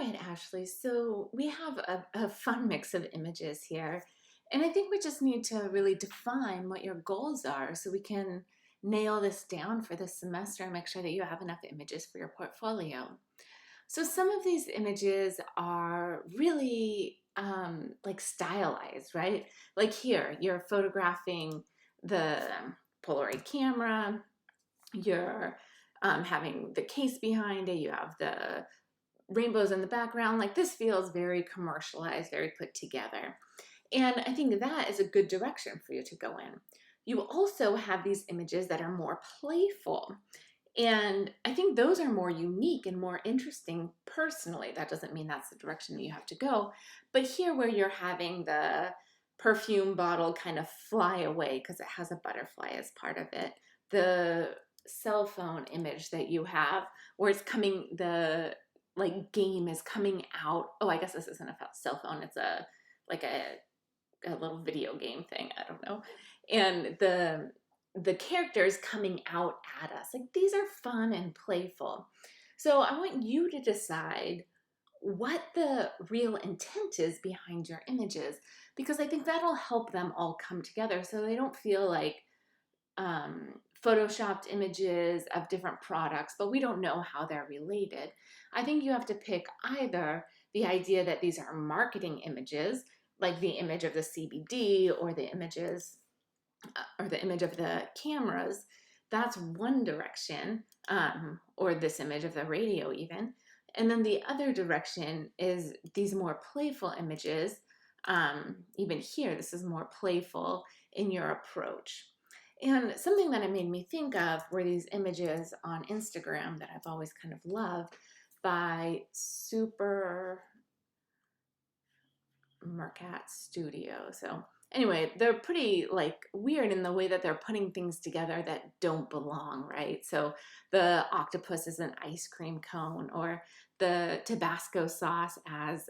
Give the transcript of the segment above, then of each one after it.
right, Ashley. So we have a fun mix of images here. And I think we just need to really define what your goals are so we can nail this down for this semester and make sure that you have enough images for your portfolio. So some of these images are really like stylized, right? Like here, you're photographing the Polaroid camera, you're having the case behind it, you have the rainbows in the background. Like this feels very commercialized, very put together. And I think that is a good direction for you to go in. You also have these images that are more playful. And I think those are more unique and more interesting personally. That doesn't mean that's the direction that you have to go. But here, where you're having the perfume bottle kind of fly away because it has a butterfly as part of it, the cell phone image that you have, where it's coming, the like game is coming out. Oh, I guess this isn't a cell phone. It's a like a little video game thing. I don't know. And the characters coming out at us. Like these are fun and playful. So I want you to decide what the real intent is behind your images because I think that'll help them all come together so they don't feel like photoshopped images of different products, but we don't know how they're related. I think you have to pick either the idea that these are marketing images, like the image of the CBD or the images or the image of the cameras. That's one direction, or this image of the radio, even. And then the other direction is these more playful images. Even here, this is more playful in your approach. And something that it made me think of were these images on Instagram that I've always kind of loved by Super Mercat Studio. So anyway, they're pretty like weird in the way that they're putting things together that don't belong, right? So the octopus is an ice cream cone, or the Tabasco sauce as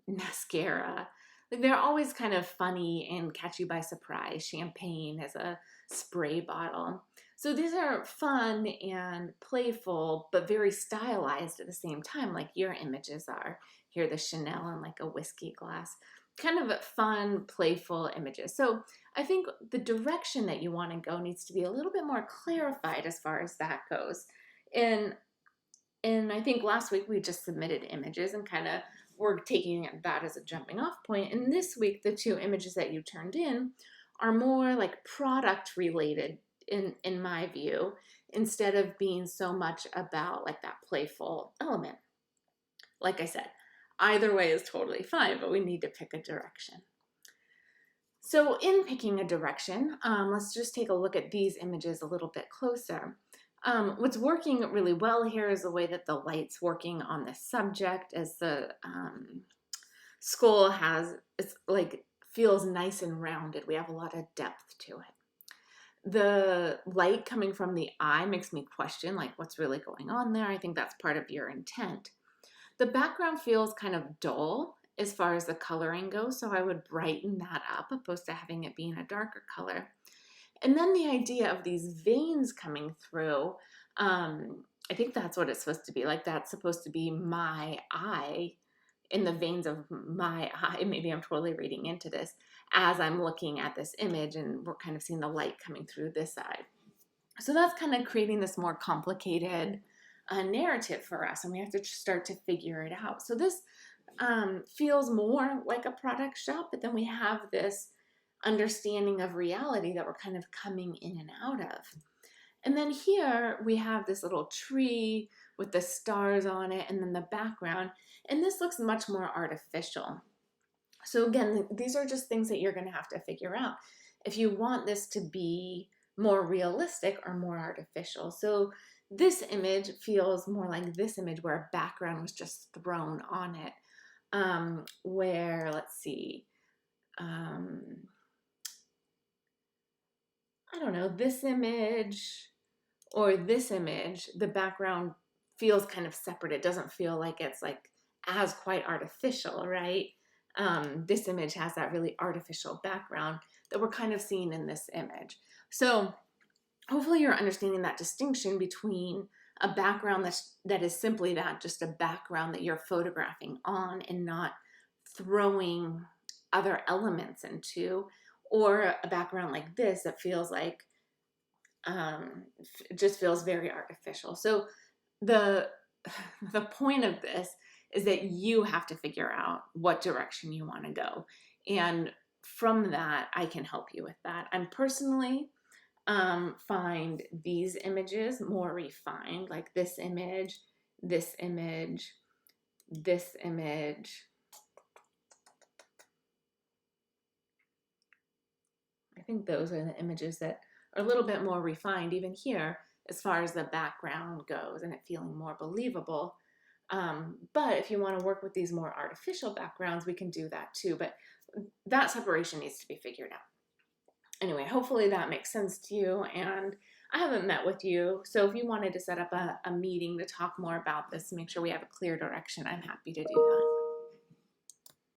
mascara. Like they're always kind of funny and catch you by surprise. Champagne as a spray bottle. So these are fun and playful, but very stylized at the same time, like your images are. Here, the Chanel and like a whiskey glass. Kind of fun, playful images. So I think the direction that you want to go needs to be a little bit more clarified as far as that goes. And and I think last week we just submitted images and kind of were taking that as a jumping off point. And this week, the two images that you turned in are more like product related in my view, instead of being so much about like that playful element. Like I said, either way is totally fine, but we need to pick a direction. So in picking a direction, let's just take a look at these images a little bit closer. What's working really well here is the way that the light's working on the subject as the skull has, it's like feels nice and rounded. We have a lot of depth to it. The light coming from the eye makes me question like what's really going on there. I think that's part of your intent. The background feels kind of dull as far as the coloring goes, so I would brighten that up opposed to having it being a darker color. And then the idea of these veins coming through, I think that's what it's supposed to be. Like that's supposed to be my eye in the veins of my eye. Maybe I'm totally reading into this as I'm looking at this image and we're kind of seeing the light coming through this side. So that's kind of creating this more complicated narrative for us, and we have to start to figure it out. So this feels more like a product shop, but then we have this understanding of reality that we're kind of coming in and out of. And then here we have this little tree with the stars on it and then the background, and this looks much more artificial. So again, these are just things that you're going to have to figure out if you want this to be more realistic or more artificial. So this image feels more like this image where a background was just thrown on it. Where, let's see, I don't know, this image or this image, the background feels kind of separate. It doesn't feel like it's like as quite artificial, right? This image has that really artificial background that we're kind of seeing in this image. So hopefully you're understanding that distinction between a background that is simply that, just a background that you're photographing on and not throwing other elements into, or a background like this that feels like just feels very artificial. So the the point of this is that you have to figure out what direction you want to go, and from that I can help you with that. I'm personally find these images more refined, like this image, this image, this image. I think those are the images that are a little bit more refined, even here, as far as the background goes and it feeling more believable. But if you want to work with these more artificial backgrounds, we can do that too. But that separation needs to be figured out. Anyway, hopefully that makes sense to you. And I haven't met with you, so if you wanted to set up a meeting to talk more about this, make sure we have a clear direction, I'm happy to do that.